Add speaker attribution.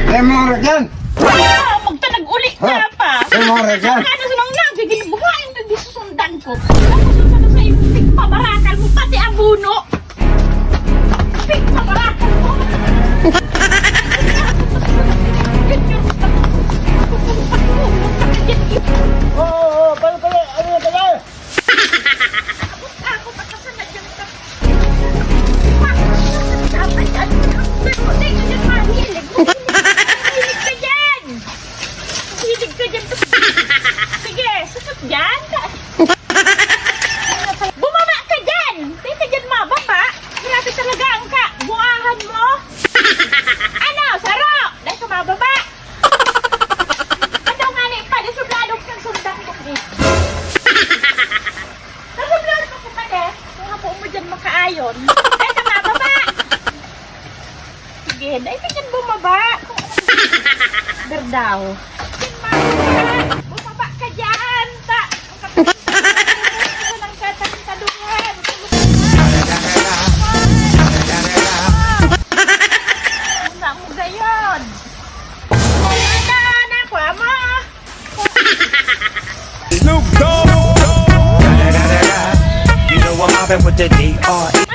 Speaker 1: Lemora dyan!
Speaker 2: Magtanag uli ka pa.
Speaker 1: Lemora dyan!
Speaker 2: Ano sa nang nagigibuhain na disusundan ko. Ano sa sa ibig pabarakal mo, pati abuno. Ibig pabarakal mo.
Speaker 3: Oo, pala, ano na pala?
Speaker 2: Ako patasan na dyan ka. Dapat yan. Hilig ka dyan. Hilig ka dyan. Sige, susot dyan. Bumaba ka dyan. Hindi ka dyan mababa. Grabe talaga ang ka. Buhahan mo. Ano, saro. Dahil ka mababa. Ano nga ni, palisuladog ng sundan ko. Nasuladog ako pa de. Kung ako mo dyan makaayon. Dahil ka mababa. Sige, dahil ka dyan bumaba. Berdaw. Bumaba ka dyan. Ta. Ang katantaduhan. Una mo gayon. Wala na ako, ama.
Speaker 4: Snoop Dogg. You know I'm mobbing with the D.R.E.